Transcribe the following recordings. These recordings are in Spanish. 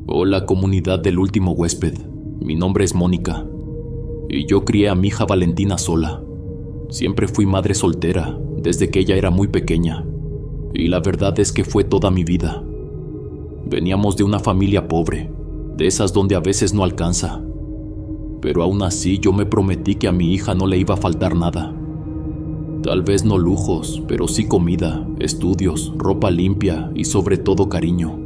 Hola comunidad del último huésped, mi nombre es Mónica y yo crié a mi hija Valentina sola. Siempre fui madre soltera desde que ella era muy pequeña y la verdad es que fue toda mi vida. Veníamos de una familia pobre, de esas donde a veces no alcanza, pero aún así yo me prometí que a mi hija no le iba a faltar nada. Tal vez no lujos, pero sí comida, estudios, ropa limpia y sobre todo cariño.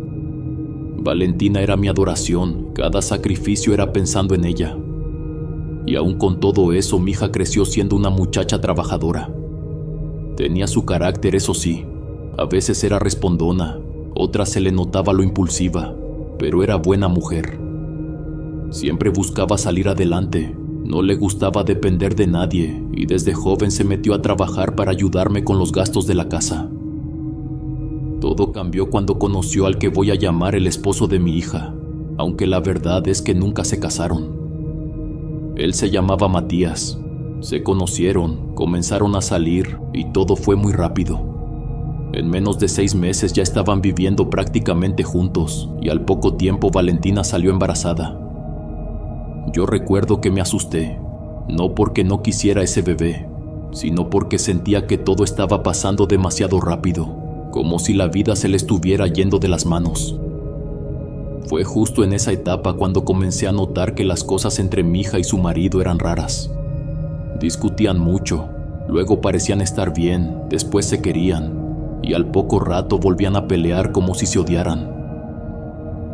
Valentina era mi adoración, cada sacrificio era pensando en ella. Y aún con todo eso, mi hija creció siendo una muchacha trabajadora. Tenía su carácter, eso sí, a veces era respondona, otras se le notaba lo impulsiva, pero era buena mujer. Siempre buscaba salir adelante, no le gustaba depender de nadie y desde joven se metió a trabajar para ayudarme con los gastos de la casa. Todo cambió cuando conoció al que voy a llamar el esposo de mi hija, aunque la verdad es que nunca se casaron. Él se llamaba Matías. Se conocieron, comenzaron a salir y todo fue muy rápido. En menos de 6 meses ya estaban viviendo prácticamente juntos y al poco tiempo Valentina salió embarazada. Yo recuerdo que me asusté, no porque no quisiera ese bebé, sino porque sentía que todo estaba pasando demasiado rápido, como si la vida se le estuviera yendo de las manos. Fue justo en esa etapa cuando comencé a notar que las cosas entre mi hija y su marido eran raras. Discutían mucho, luego parecían estar bien, después se querían, y al poco rato volvían a pelear como si se odiaran.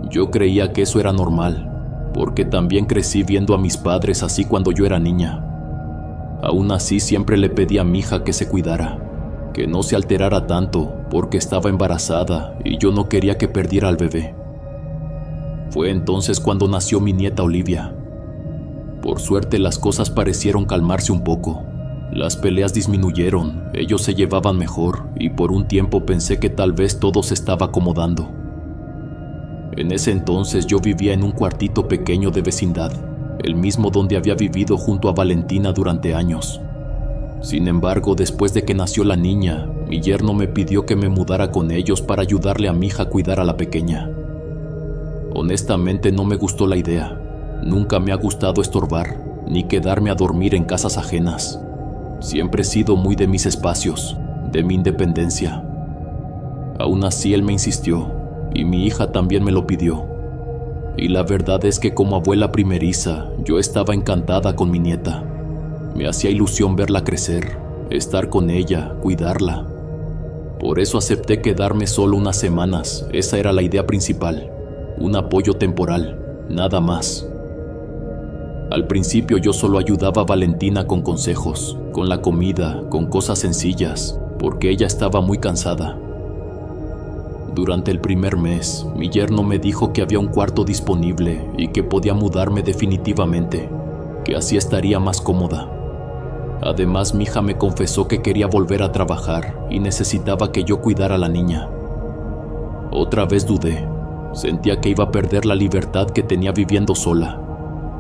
Yo creía que eso era normal, porque también crecí viendo a mis padres así cuando yo era niña. Aún así siempre le pedí a mi hija que se cuidara, que no se alterara tanto porque estaba embarazada y yo no quería que perdiera al bebé. Fue entonces cuando nació mi nieta Olivia. Por suerte las cosas parecieron calmarse un poco. Las peleas disminuyeron, ellos se llevaban mejor y por un tiempo pensé que tal vez todo se estaba acomodando. En ese entonces yo vivía en un cuartito pequeño de vecindad, el mismo donde había vivido junto a Valentina durante años. Sin embargo, después de que nació la niña, mi yerno me pidió que me mudara con ellos para ayudarle a mi hija a cuidar a la pequeña. Honestamente no me gustó la idea. Nunca me ha gustado estorbar, ni quedarme a dormir en casas ajenas. Siempre he sido muy de mis espacios, de mi independencia. Aún así él me insistió, y mi hija también me lo pidió. Y la verdad es que como abuela primeriza, yo estaba encantada con mi nieta. Me hacía ilusión verla crecer, estar con ella, cuidarla. Por eso acepté quedarme solo unas semanas, esa era la idea principal, un apoyo temporal, nada más. Al principio yo solo ayudaba a Valentina con consejos, con la comida, con cosas sencillas, porque ella estaba muy cansada. Durante el primer mes, mi yerno me dijo que había un cuarto disponible y que podía mudarme definitivamente, que así estaría más cómoda. Además, mi hija me confesó que quería volver a trabajar y necesitaba que yo cuidara a la niña. Otra vez dudé. Sentía que iba a perder la libertad que tenía viviendo sola,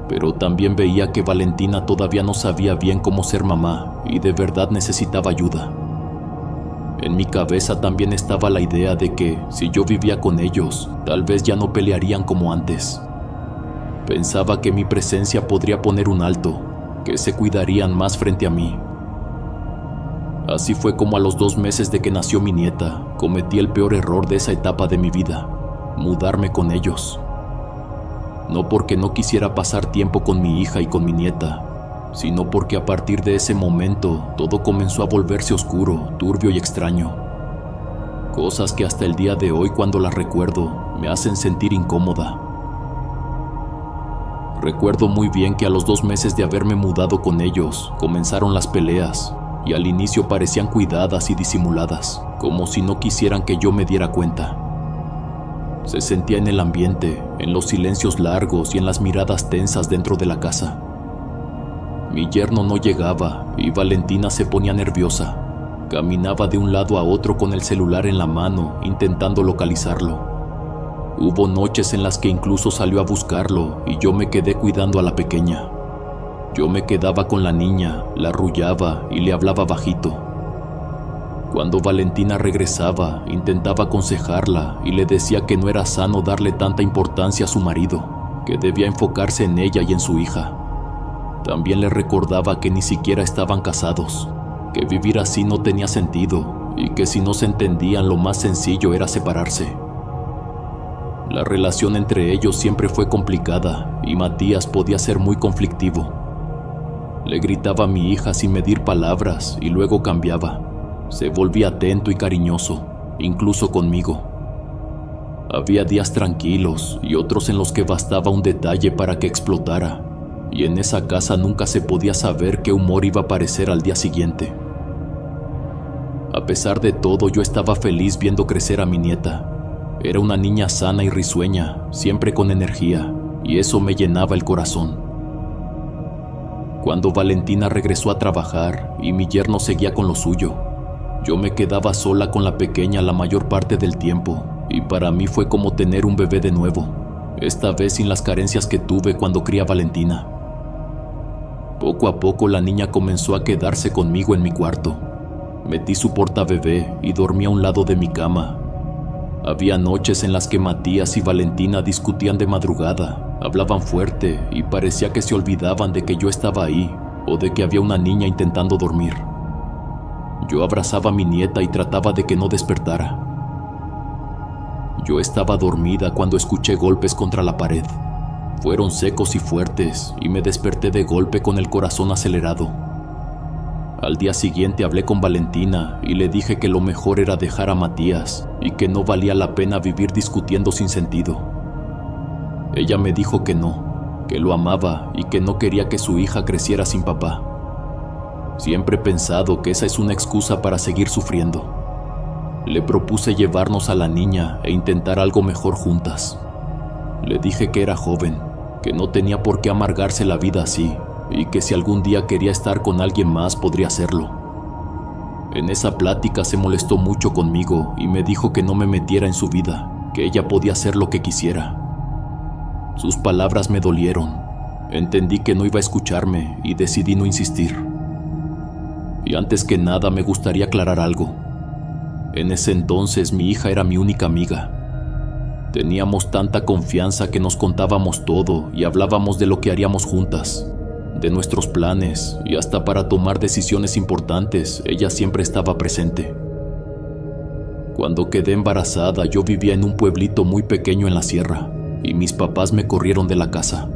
pero también veía que Valentina todavía no sabía bien cómo ser mamá y de verdad necesitaba ayuda. En mi cabeza también estaba la idea de que, si yo vivía con ellos, tal vez ya no pelearían como antes. Pensaba que mi presencia podría poner un alto, que se cuidarían más frente a mí. Así fue como a los 2 meses de que nació mi nieta, cometí el peor error de esa etapa de mi vida, mudarme con ellos. No porque no quisiera pasar tiempo con mi hija y con mi nieta, sino porque a partir de ese momento todo comenzó a volverse oscuro, turbio y extraño. Cosas que hasta el día de hoy cuando las recuerdo me hacen sentir incómoda. Recuerdo muy bien que a los 2 meses de haberme mudado con ellos, comenzaron las peleas, y al inicio parecían cuidadas y disimuladas, como si no quisieran que yo me diera cuenta. Se sentía en el ambiente, en los silencios largos y en las miradas tensas dentro de la casa. Mi yerno no llegaba y Valentina se ponía nerviosa. Caminaba de un lado a otro con el celular en la mano, intentando localizarlo. Hubo noches en las que incluso salió a buscarlo y yo me quedé cuidando a la pequeña. Yo me quedaba con la niña, la arrullaba y le hablaba bajito. Cuando Valentina regresaba, intentaba aconsejarla y le decía que no era sano darle tanta importancia a su marido, que debía enfocarse en ella y en su hija. También le recordaba que ni siquiera estaban casados, que vivir así no tenía sentido y que si no se entendían lo más sencillo era separarse. La relación entre ellos siempre fue complicada y Matías podía ser muy conflictivo. Le gritaba a mi hija sin medir palabras y luego cambiaba. Se volvía atento y cariñoso, incluso conmigo. Había días tranquilos y otros en los que bastaba un detalle para que explotara, y en esa casa nunca se podía saber qué humor iba a aparecer al día siguiente. A pesar de todo, yo estaba feliz viendo crecer a mi nieta. Era una niña sana y risueña, siempre con energía, y eso me llenaba el corazón. Cuando Valentina regresó a trabajar y mi yerno seguía con lo suyo, yo me quedaba sola con la pequeña la mayor parte del tiempo, y para mí fue como tener un bebé de nuevo, esta vez sin las carencias que tuve cuando crié a Valentina. Poco a poco la niña comenzó a quedarse conmigo en mi cuarto. Metí su portabebé y dormí a un lado de mi cama. Había noches en las que Matías y Valentina discutían de madrugada, hablaban fuerte y parecía que se olvidaban de que yo estaba ahí o de que había una niña intentando dormir. Yo abrazaba a mi nieta y trataba de que no despertara. Yo estaba dormida cuando escuché golpes contra la pared. Fueron secos y fuertes y me desperté de golpe con el corazón acelerado. Al día siguiente hablé con Valentina y le dije que lo mejor era dejar a Matías y que no valía la pena vivir discutiendo sin sentido. Ella me dijo que no, que lo amaba y que no quería que su hija creciera sin papá. Siempre he pensado que esa es una excusa para seguir sufriendo. Le propuse llevarnos a la niña e intentar algo mejor juntas. Le dije que era joven, que no tenía por qué amargarse la vida así, y que si algún día quería estar con alguien más podría hacerlo. En esa plática se molestó mucho conmigo y me dijo que no me metiera en su vida, que ella podía hacer lo que quisiera. Sus palabras me dolieron. Entendí que no iba a escucharme y decidí no insistir. Y antes que nada me gustaría aclarar algo. En ese entonces mi hija era mi única amiga. Teníamos tanta confianza que nos contábamos todo y hablábamos de lo que haríamos juntas, de nuestros planes, y hasta para tomar decisiones importantes, ella siempre estaba presente. Cuando quedé embarazada, yo vivía en un pueblito muy pequeño en la sierra, y mis papás me corrieron de la casa.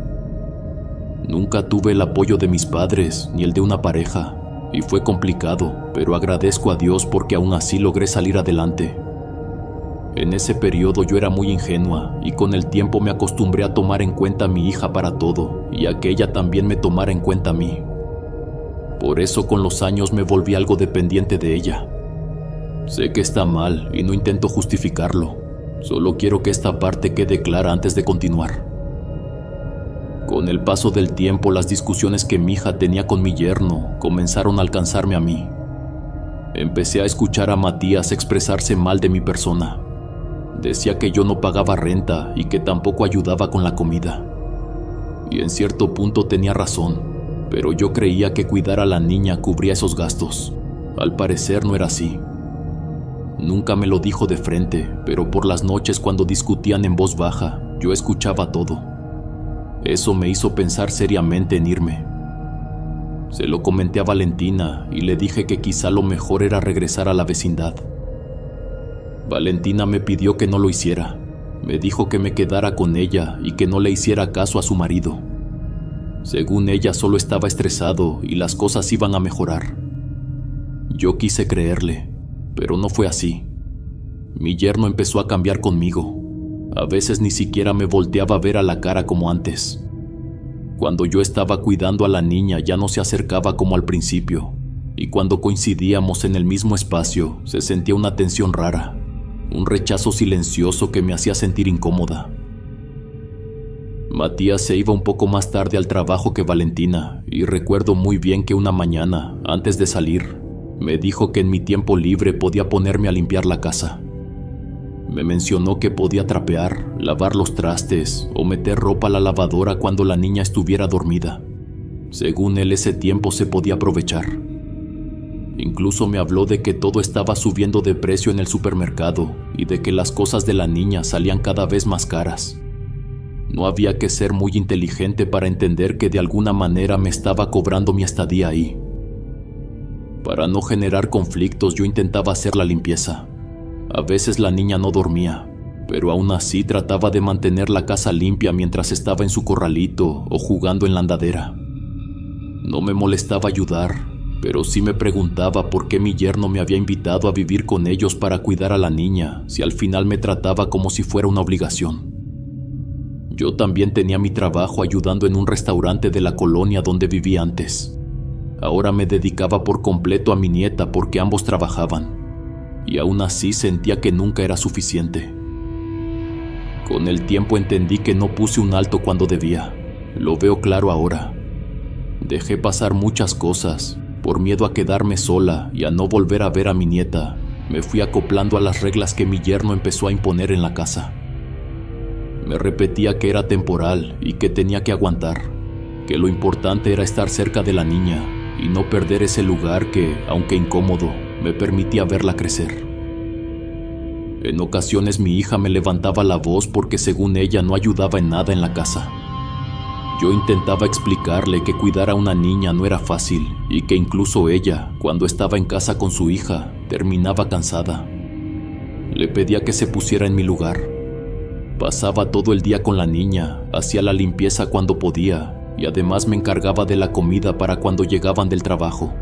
Nunca tuve el apoyo de mis padres, ni el de una pareja, y fue complicado, pero agradezco a Dios porque aún así logré salir adelante. En ese periodo yo era muy ingenua y con el tiempo me acostumbré a tomar en cuenta a mi hija para todo y a que ella también me tomara en cuenta a mí. Por eso con los años me volví algo dependiente de ella. Sé que está mal y no intento justificarlo, solo quiero que esta parte quede clara antes de continuar. Con el paso del tiempo, las discusiones que mi hija tenía con mi yerno comenzaron a alcanzarme a mí. Empecé a escuchar a Matías expresarse mal de mi persona. Decía que yo no pagaba renta y que tampoco ayudaba con la comida. Y en cierto punto tenía razón, pero yo creía que cuidar a la niña cubría esos gastos. Al parecer no era así. Nunca me lo dijo de frente, pero por las noches cuando discutían en voz baja, yo escuchaba todo. Eso me hizo pensar seriamente en irme. Se lo comenté a Valentina y le dije que quizá lo mejor era regresar a la vecindad. Valentina me pidió que no lo hiciera. Me dijo que me quedara con ella y que no le hiciera caso a su marido. Según ella, solo estaba estresado y las cosas iban a mejorar. Yo quise creerle, pero no fue así. Mi yerno empezó a cambiar conmigo. A veces ni siquiera me volteaba a ver a la cara como antes. Cuando yo estaba cuidando a la niña ya no se acercaba como al principio, y cuando coincidíamos en el mismo espacio se sentía una tensión rara, un rechazo silencioso que me hacía sentir incómoda. Matías se iba un poco más tarde al trabajo que Valentina, y recuerdo muy bien que una mañana, antes de salir, me dijo que en mi tiempo libre podía ponerme a limpiar la casa. Me mencionó que podía trapear, lavar los trastes o meter ropa a la lavadora cuando la niña estuviera dormida. Según él, ese tiempo se podía aprovechar. Incluso me habló de que todo estaba subiendo de precio en el supermercado y de que las cosas de la niña salían cada vez más caras. No había que ser muy inteligente para entender que de alguna manera me estaba cobrando mi estadía ahí. Para no generar conflictos, yo intentaba hacer la limpieza. A veces la niña no dormía, pero aún así trataba de mantener la casa limpia mientras estaba en su corralito o jugando en la andadera. No me molestaba ayudar, pero sí me preguntaba por qué mi yerno me había invitado a vivir con ellos para cuidar a la niña, si al final me trataba como si fuera una obligación. Yo también tenía mi trabajo ayudando en un restaurante de la colonia donde vivía antes. Ahora me dedicaba por completo a mi nieta porque ambos trabajaban, y aún así sentía que nunca era suficiente. Con el tiempo entendí que no puse un alto cuando debía. Lo veo claro ahora. Dejé pasar muchas cosas. Por miedo a quedarme sola y a no volver a ver a mi nieta, me fui acoplando a las reglas que mi yerno empezó a imponer en la casa. Me repetía que era temporal y que tenía que aguantar, que lo importante era estar cerca de la niña y no perder ese lugar que, aunque incómodo, me permitía verla crecer. En ocasiones mi hija me levantaba la voz porque según ella no ayudaba en nada en la casa. Yo intentaba explicarle que cuidar a una niña no era fácil y que incluso ella, cuando estaba en casa con su hija, terminaba cansada. Le pedía que se pusiera en mi lugar. Pasaba todo el día con la niña, hacía la limpieza cuando podía y además me encargaba de la comida para cuando llegaban del trabajo.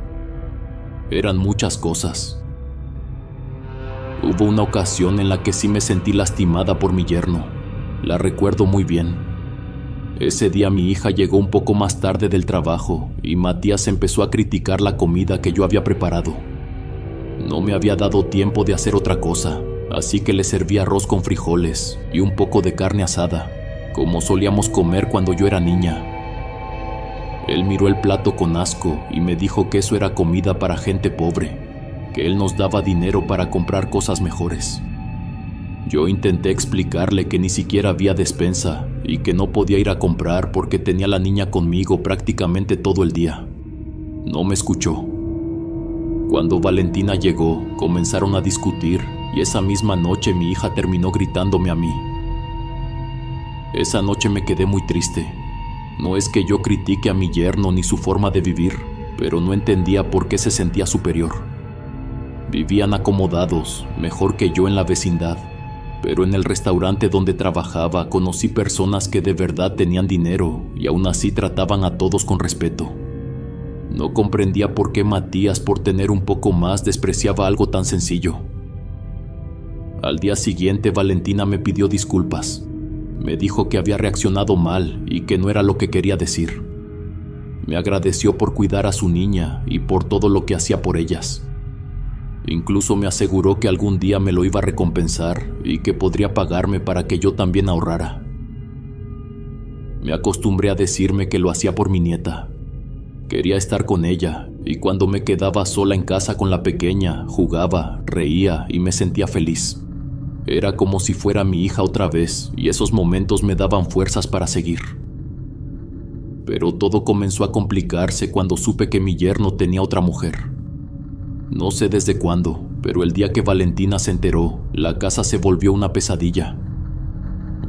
Eran muchas cosas. Hubo una ocasión en la que sí me sentí lastimada por mi yerno. La recuerdo muy bien. Ese día mi hija llegó un poco más tarde del trabajo y Matías empezó a criticar la comida que yo había preparado. No me había dado tiempo de hacer otra cosa, así que le serví arroz con frijoles y un poco de carne asada, como solíamos comer cuando yo era niña. Él miró el plato con asco y me dijo que eso era comida para gente pobre, que él nos daba dinero para comprar cosas mejores. Yo intenté explicarle que ni siquiera había despensa y que no podía ir a comprar porque tenía a la niña conmigo prácticamente todo el día. No me escuchó. Cuando Valentina llegó, comenzaron a discutir y esa misma noche mi hija terminó gritándome a mí. Esa noche me quedé muy triste. No es que yo critique a mi yerno ni su forma de vivir, pero no entendía por qué se sentía superior. Vivían acomodados, mejor que yo en la vecindad. Pero en el restaurante donde trabajaba conocí personas que de verdad tenían dinero y aún así trataban a todos con respeto. No comprendía por qué Matías, por tener un poco más, despreciaba algo tan sencillo. Al día siguiente Valentina me pidió disculpas. Me dijo que había reaccionado mal y que no era lo que quería decir. Me agradeció por cuidar a su niña y por todo lo que hacía por ellas. Incluso me aseguró que algún día me lo iba a recompensar y que podría pagarme para que yo también ahorrara. Me acostumbré a decirme que lo hacía por mi nieta. Quería estar con ella y cuando me quedaba sola en casa con la pequeña, jugaba, reía y me sentía feliz. Era como si fuera mi hija otra vez y esos momentos me daban fuerzas para seguir. Pero todo comenzó a complicarse cuando supe que mi yerno tenía otra mujer. No sé desde cuándo, pero el día que Valentina se enteró, la casa se volvió una pesadilla.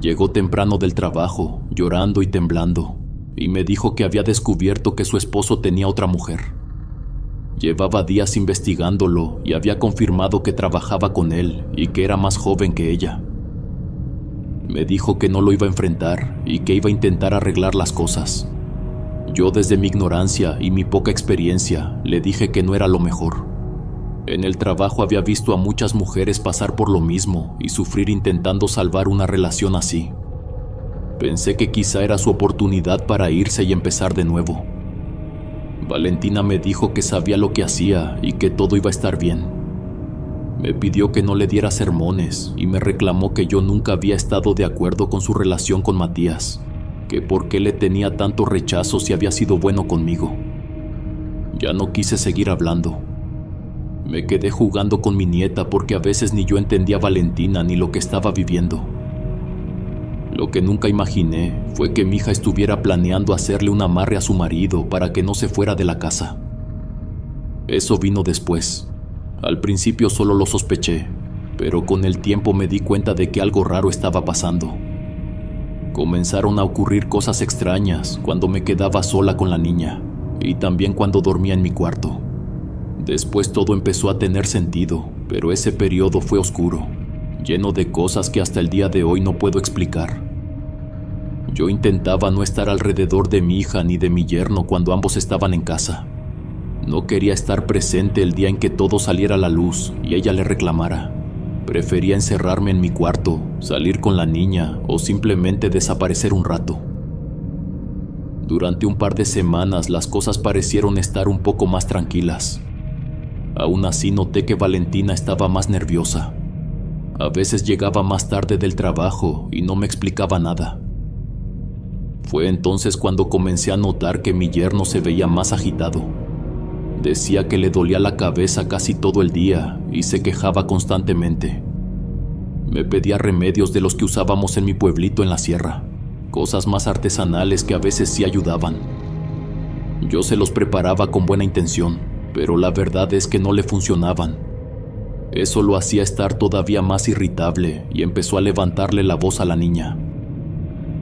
Llegó temprano del trabajo, llorando y temblando, y me dijo que había descubierto que su esposo tenía otra mujer. Llevaba días investigándolo y había confirmado que trabajaba con él y que era más joven que ella. Me dijo que no lo iba a enfrentar y que iba a intentar arreglar las cosas. Yo, desde mi ignorancia y mi poca experiencia, le dije que no era lo mejor. En el trabajo había visto a muchas mujeres pasar por lo mismo y sufrir intentando salvar una relación así. Pensé que quizá era su oportunidad para irse y empezar de nuevo. Valentina me dijo que sabía lo que hacía y que todo iba a estar bien. Me pidió que no le diera sermones y me reclamó que yo nunca había estado de acuerdo con su relación con Matías, que por qué le tenía tanto rechazo si había sido bueno conmigo. Ya no quise seguir hablando. Me quedé jugando con mi nieta porque a veces ni yo entendía a Valentina ni lo que estaba viviendo. Lo que nunca imaginé fue que mi hija estuviera planeando hacerle un amarre a su marido para que no se fuera de la casa. Eso vino después. Al principio solo lo sospeché, pero con el tiempo me di cuenta de que algo raro estaba pasando. Comenzaron a ocurrir cosas extrañas cuando me quedaba sola con la niña y también cuando dormía en mi cuarto. Después todo empezó a tener sentido, pero ese periodo fue oscuro, lleno de cosas que hasta el día de hoy no puedo explicar. Yo intentaba no estar alrededor de mi hija ni de mi yerno cuando ambos estaban en casa. No quería estar presente el día en que todo saliera a la luz y ella le reclamara. Prefería encerrarme en mi cuarto, salir con la niña o simplemente desaparecer un rato. Durante un par de semanas las cosas parecieron estar un poco más tranquilas. Aún así noté que Valentina estaba más nerviosa. A veces llegaba más tarde del trabajo y no me explicaba nada. Fue entonces cuando comencé a notar que mi yerno se veía más agitado. Decía que le dolía la cabeza casi todo el día y se quejaba constantemente. Me pedía remedios de los que usábamos en mi pueblito en la sierra, cosas más artesanales que a veces sí ayudaban. Yo se los preparaba con buena intención, pero la verdad es que no le funcionaban. Eso lo hacía estar todavía más irritable y empezó a levantarle la voz a la niña.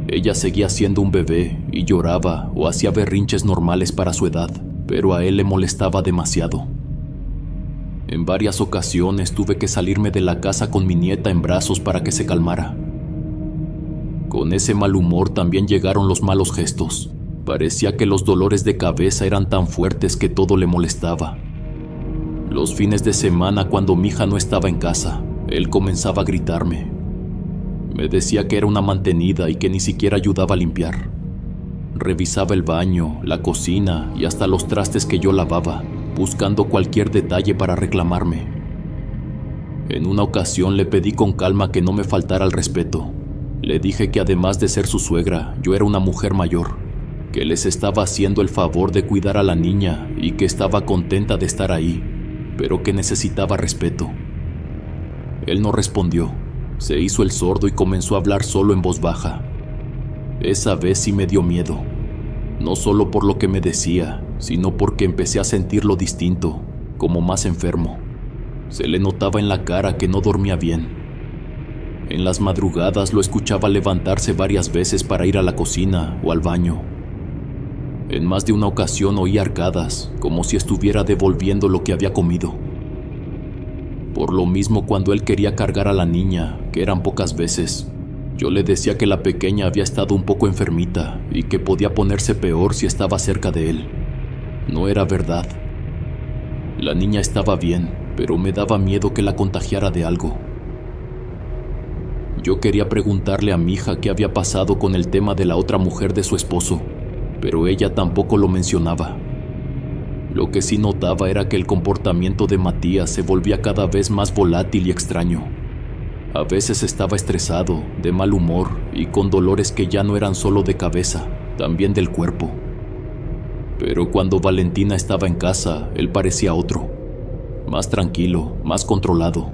Ella seguía siendo un bebé y lloraba o hacía berrinches normales para su edad, pero a él le molestaba demasiado. En varias ocasiones tuve que salirme de la casa con mi nieta en brazos para que se calmara. Con ese mal humor también llegaron los malos gestos. Parecía que los dolores de cabeza eran tan fuertes que todo le molestaba. Los fines de semana, cuando mi hija no estaba en casa, él comenzaba a gritarme. Me decía que era una mantenida y que ni siquiera ayudaba a limpiar. Revisaba el baño, la cocina y hasta los trastes que yo lavaba, buscando cualquier detalle para reclamarme. En una ocasión le pedí con calma que no me faltara al respeto. Le dije que además de ser su suegra, yo era una mujer mayor, que les estaba haciendo el favor de cuidar a la niña y que estaba contenta de estar ahí, pero que necesitaba respeto. Él no respondió, se hizo el sordo y comenzó a hablar solo en voz baja. Esa vez sí me dio miedo, no solo por lo que me decía, sino porque empecé a sentirlo distinto, como más enfermo. Se le notaba en la cara que no dormía bien. En las madrugadas lo escuchaba levantarse varias veces para ir a la cocina o al baño. En más de una ocasión oí arcadas, como si estuviera devolviendo lo que había comido. Por lo mismo, cuando él quería cargar a la niña, que eran pocas veces, yo le decía que la pequeña había estado un poco enfermita y que podía ponerse peor si estaba cerca de él. No era verdad. La niña estaba bien, pero me daba miedo que la contagiara de algo. Yo quería preguntarle a mi hija qué había pasado con el tema de la otra mujer de su esposo, pero ella tampoco lo mencionaba. Lo que sí notaba era que el comportamiento de Matías se volvía cada vez más volátil y extraño. A veces estaba estresado, de mal humor y con dolores que ya no eran solo de cabeza, también del cuerpo. Pero cuando Valentina estaba en casa, él parecía otro, más tranquilo, más controlado.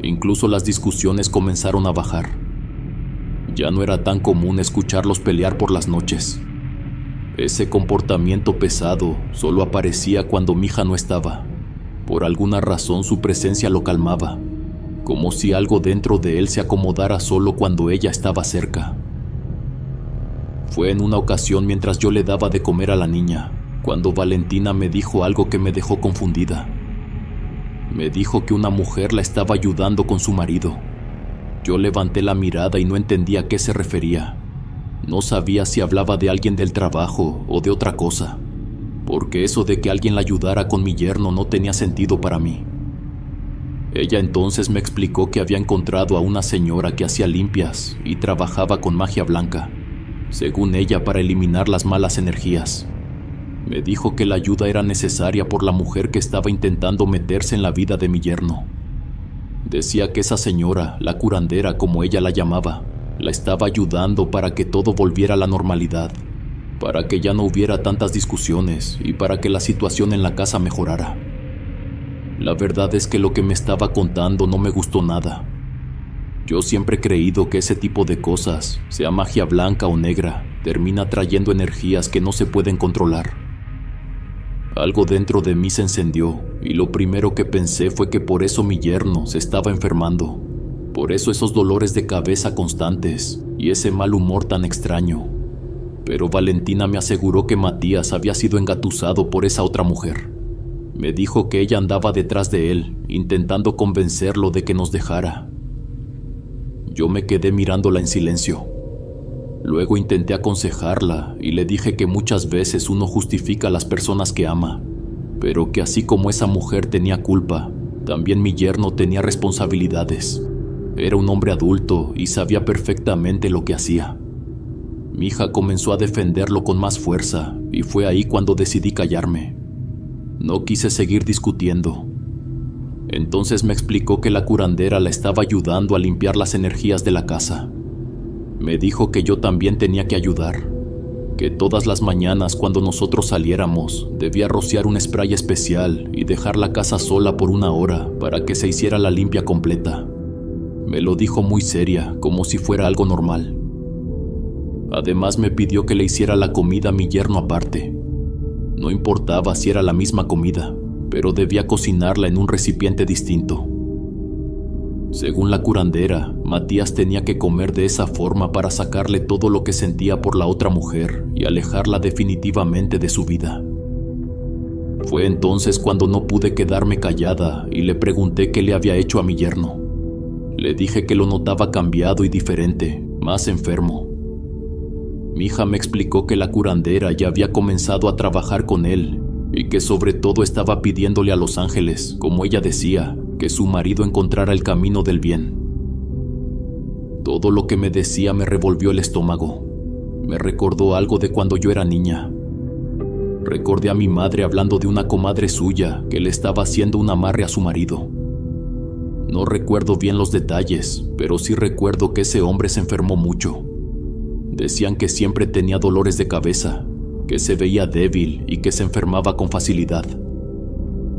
Incluso las discusiones comenzaron a bajar. Ya no era tan común escucharlos pelear por las noches. Ese comportamiento pesado solo aparecía cuando mi hija no estaba. Por alguna razón su presencia lo calmaba, como si algo dentro de él se acomodara solo cuando ella estaba cerca. Fue en una ocasión mientras yo le daba de comer a la niña, cuando Valentina me dijo algo que me dejó confundida. Me dijo que una mujer la estaba ayudando con su marido. Yo levanté la mirada y no entendía a qué se refería. No sabía si hablaba de alguien del trabajo o de otra cosa, porque eso de que alguien la ayudara con mi yerno no tenía sentido para mí. Ella entonces me explicó que había encontrado a una señora que hacía limpias y trabajaba con magia blanca, según ella, para eliminar las malas energías. Me dijo que la ayuda era necesaria por la mujer que estaba intentando meterse en la vida de mi yerno. Decía que esa señora, la curandera como ella la llamaba, la estaba ayudando para que todo volviera a la normalidad, para que ya no hubiera tantas discusiones y para que la situación en la casa mejorara. La verdad es que lo que me estaba contando no me gustó nada. Yo siempre he creído que ese tipo de cosas, sea magia blanca o negra, termina trayendo energías que no se pueden controlar. Algo dentro de mí se encendió y lo primero que pensé fue que por eso mi yerno se estaba enfermando. Por eso esos dolores de cabeza constantes y ese mal humor tan extraño. Pero Valentina me aseguró que Matías había sido engatusado por esa otra mujer. Me dijo que ella andaba detrás de él, intentando convencerlo de que nos dejara. Yo me quedé mirándola en silencio. Luego intenté aconsejarla y le dije que muchas veces uno justifica a las personas que ama, pero que así como esa mujer tenía culpa, también mi yerno tenía responsabilidades. Era un hombre adulto y sabía perfectamente lo que hacía. Mi hija comenzó a defenderlo con más fuerza y fue ahí cuando decidí callarme. No quise seguir discutiendo. Entonces me explicó que la curandera la estaba ayudando a limpiar las energías de la casa. Me dijo que yo también tenía que ayudar, que todas las mañanas cuando nosotros saliéramos debía rociar un spray especial y dejar la casa sola por 1 hora para que se hiciera la limpia completa. Me lo dijo muy seria, como si fuera algo normal. Además me pidió que le hiciera la comida a mi yerno aparte. No importaba si era la misma comida, pero debía cocinarla en un recipiente distinto. Según la curandera, Matías tenía que comer de esa forma para sacarle todo lo que sentía por la otra mujer y alejarla definitivamente de su vida. Fue entonces cuando no pude quedarme callada y le pregunté qué le había hecho a mi yerno. Le dije que lo notaba cambiado y diferente, más enfermo. Mi hija me explicó que la curandera ya había comenzado a trabajar con él y que sobre todo estaba pidiéndole a los ángeles, como ella decía, que su marido encontrara el camino del bien. Todo lo que me decía me revolvió el estómago. Me recordó algo de cuando yo era niña. Recordé a mi madre hablando de una comadre suya que le estaba haciendo un amarre a su marido. No recuerdo bien los detalles, pero sí recuerdo que ese hombre se enfermó mucho. Decían que siempre tenía dolores de cabeza, que se veía débil y que se enfermaba con facilidad.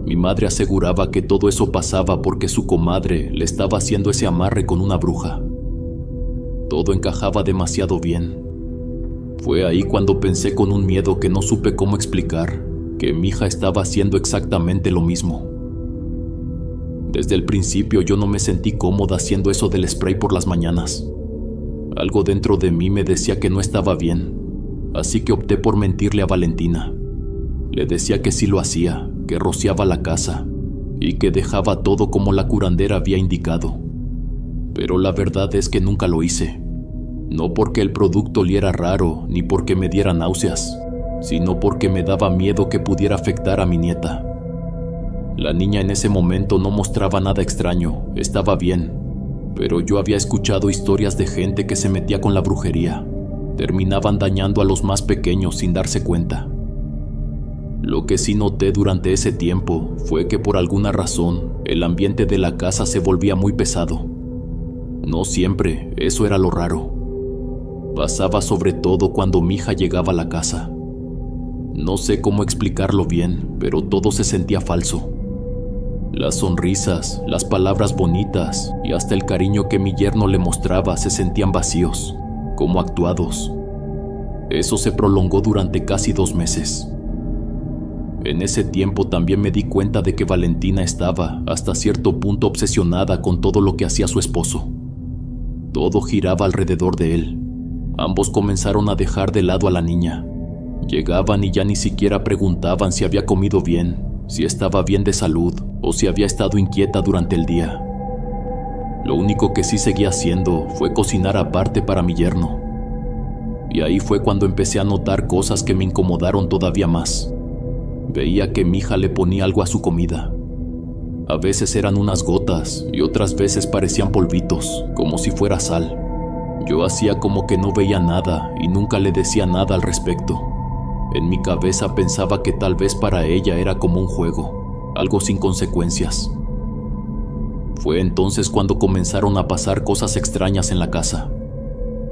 Mi madre aseguraba que todo eso pasaba porque su comadre le estaba haciendo ese amarre con una bruja. Todo encajaba demasiado bien. Fue ahí cuando pensé con un miedo que no supe cómo explicar, que mi hija estaba haciendo exactamente lo mismo. Desde el principio yo no me sentí cómoda haciendo eso del spray por las mañanas. Algo dentro de mí me decía que no estaba bien, así que opté por mentirle a Valentina. Le decía que sí lo hacía, que rociaba la casa y que dejaba todo como la curandera había indicado. Pero la verdad es que nunca lo hice. No porque el producto oliera raro ni porque me diera náuseas, sino porque me daba miedo que pudiera afectar a mi nieta. La niña en ese momento no mostraba nada extraño, estaba bien, pero yo había escuchado historias de gente que se metía con la brujería. Terminaban dañando a los más pequeños sin darse cuenta. Lo que sí noté durante ese tiempo fue que por alguna razón el ambiente de la casa se volvía muy pesado. No siempre, eso era lo raro. Pasaba sobre todo cuando mi hija llegaba a la casa. No sé cómo explicarlo bien, pero todo se sentía falso. Las sonrisas, las palabras bonitas y hasta el cariño que mi yerno le mostraba se sentían vacíos, como actuados. Eso se prolongó durante casi 2 meses. En ese tiempo también me di cuenta de que Valentina estaba, hasta cierto punto, obsesionada con todo lo que hacía su esposo. Todo giraba alrededor de él. Ambos comenzaron a dejar de lado a la niña. Llegaban y ya ni siquiera preguntaban si había comido bien, si estaba bien de salud o si había estado inquieta durante el día. Lo único que sí seguía haciendo fue cocinar aparte para mi yerno. Y ahí fue cuando empecé a notar cosas que me incomodaron todavía más. Veía que mi hija le ponía algo a su comida. A veces eran unas gotas y otras veces parecían polvitos, como si fuera sal. Yo hacía como que no veía nada y nunca le decía nada al respecto. En mi cabeza pensaba que tal vez para ella era como un juego, algo sin consecuencias. Fue entonces cuando comenzaron a pasar cosas extrañas en la casa.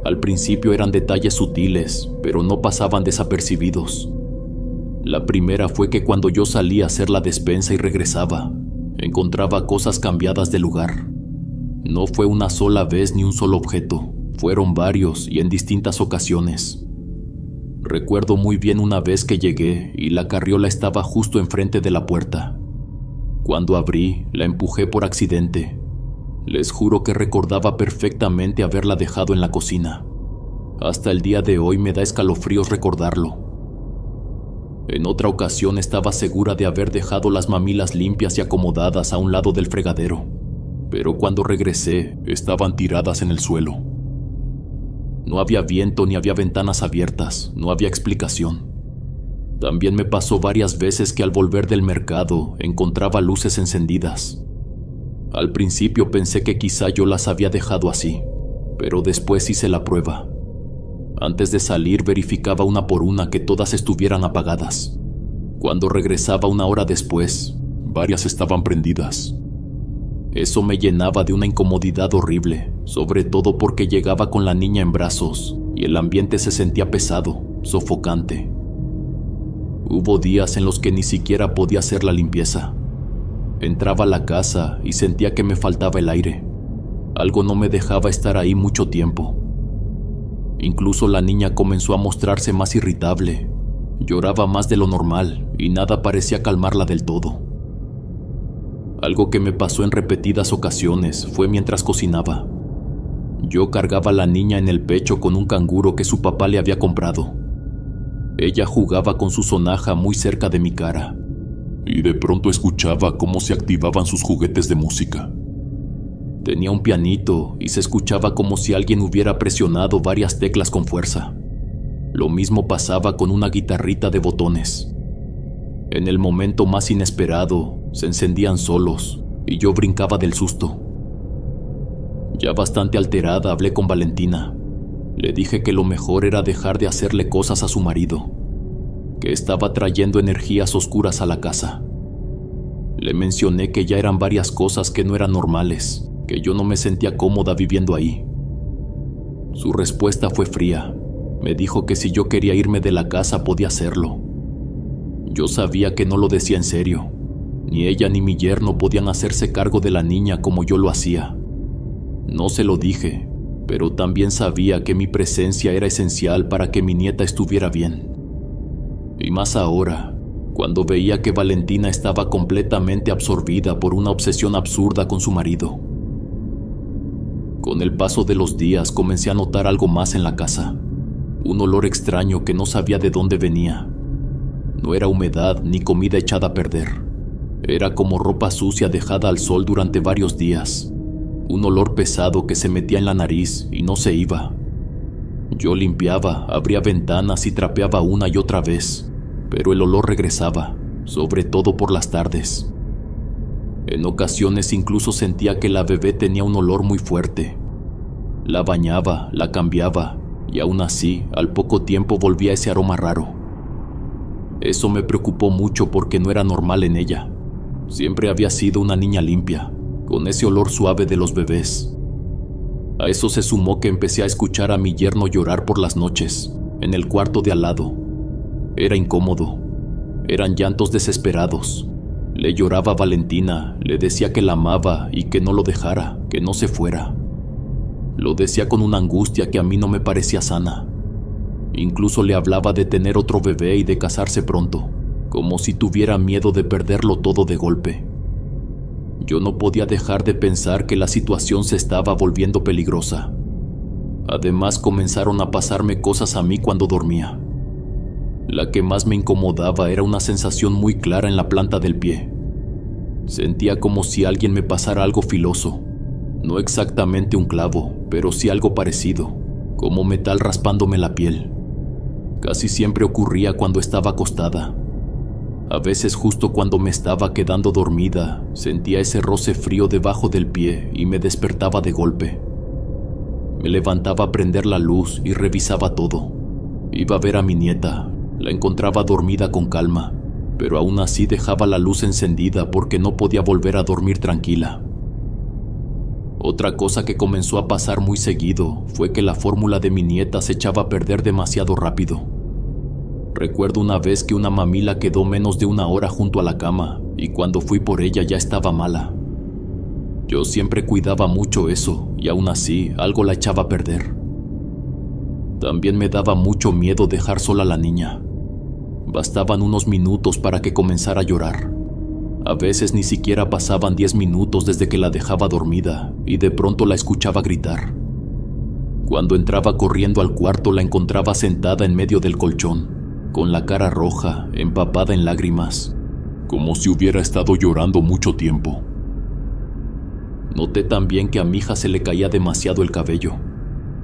Al principio eran detalles sutiles, pero no pasaban desapercibidos. La primera fue que cuando yo salía a hacer la despensa y regresaba, encontraba cosas cambiadas de lugar. No fue una sola vez ni un solo objeto, fueron varios y en distintas ocasiones. Recuerdo muy bien una vez que llegué y la carriola estaba justo enfrente de la puerta. Cuando abrí, la empujé por accidente. Les juro que recordaba perfectamente haberla dejado en la cocina. Hasta el día de hoy me da escalofríos recordarlo. En otra ocasión estaba segura de haber dejado las mamilas limpias y acomodadas a un lado del fregadero, pero cuando regresé estaban tiradas en el suelo. No había viento ni había ventanas abiertas, no había explicación. También me pasó varias veces que al volver del mercado encontraba luces encendidas. Al principio pensé que quizá yo las había dejado así, pero después hice la prueba. Antes de salir verificaba una por una que todas estuvieran apagadas. Cuando regresaba una hora después, varias estaban prendidas. Eso me llenaba de una incomodidad horrible, sobre todo porque llegaba con la niña en brazos y el ambiente se sentía pesado, sofocante. Hubo días en los que ni siquiera podía hacer la limpieza. Entraba a la casa y sentía que me faltaba el aire. Algo no me dejaba estar ahí mucho tiempo. Incluso la niña comenzó a mostrarse más irritable. Lloraba más de lo normal y nada parecía calmarla del todo. Algo que me pasó en repetidas ocasiones fue mientras cocinaba. Yo cargaba a la niña en el pecho con un canguro que su papá le había comprado. Ella jugaba con su sonaja muy cerca de mi cara, y de pronto escuchaba cómo se activaban sus juguetes de música. Tenía un pianito y se escuchaba como si alguien hubiera presionado varias teclas con fuerza. Lo mismo pasaba con una guitarrita de botones. En el momento más inesperado, se encendían solos y yo brincaba del susto. Ya bastante alterada, hablé con Valentina. Le dije que lo mejor era dejar de hacerle cosas a su marido, que estaba trayendo energías oscuras a la casa. Le mencioné que ya eran varias cosas que no eran normales, que yo no me sentía cómoda viviendo ahí. Su respuesta fue fría. Me dijo que si yo quería irme de la casa podía hacerlo. Yo sabía que no lo decía en serio. Ni ella ni mi yerno podían hacerse cargo de la niña como yo lo hacía. No se lo dije, pero también sabía que mi presencia era esencial para que mi nieta estuviera bien. Y más ahora, cuando veía que Valentina estaba completamente absorbida por una obsesión absurda con su marido. Con el paso de los días comencé a notar algo más en la casa. Un olor extraño que no sabía de dónde venía. No era humedad ni comida echada a perder. Era como ropa sucia dejada al sol durante varios días. Un olor pesado que se metía en la nariz y no se iba. Yo limpiaba, abría ventanas y trapeaba una y otra vez, pero el olor regresaba, sobre todo por las tardes. En ocasiones incluso sentía que la bebé tenía un olor muy fuerte. La bañaba, la cambiaba, y aún así, al poco tiempo volvía ese aroma raro. Eso me preocupó mucho porque no era normal en ella. Siempre había sido una niña limpia, con ese olor suave de los bebés. A eso se sumó que empecé a escuchar a mi yerno llorar por las noches, en el cuarto de al lado. Era incómodo. Eran llantos desesperados. Le lloraba a Valentina, le decía que la amaba y que no lo dejara, que no se fuera. Lo decía con una angustia que a mí no me parecía sana. Incluso le hablaba de tener otro bebé y de casarse pronto, como si tuviera miedo de perderlo todo de golpe. Yo no podía dejar de pensar que la situación se estaba volviendo peligrosa. Además, comenzaron a pasarme cosas a mí cuando dormía. La que más me incomodaba era una sensación muy clara en la planta del pie. Sentía como si alguien me pasara algo filoso. No exactamente un clavo, pero sí algo parecido, como metal raspándome la piel. Casi siempre ocurría cuando estaba acostada. A veces justo cuando me estaba quedando dormida, sentía ese roce frío debajo del pie y me despertaba de golpe. Me levantaba a prender la luz y revisaba todo. Iba a ver a mi nieta, la encontraba dormida con calma, pero aún así dejaba la luz encendida porque no podía volver a dormir tranquila. Otra cosa que comenzó a pasar muy seguido fue que la fórmula de mi nieta se echaba a perder demasiado rápido. Recuerdo una vez que una mamila quedó menos de una hora junto a la cama y cuando fui por ella ya estaba mala. Yo siempre cuidaba mucho eso y aún así algo la echaba a perder. También me daba mucho miedo dejar sola a la niña. Bastaban unos minutos para que comenzara a llorar. A veces ni siquiera pasaban 10 minutos desde que la dejaba dormida y de pronto la escuchaba gritar. Cuando entraba corriendo al cuarto la encontraba sentada en medio del colchón, con la cara roja, empapada en lágrimas, como si hubiera estado llorando mucho tiempo. Noté también que a mi hija se le caía demasiado el cabello.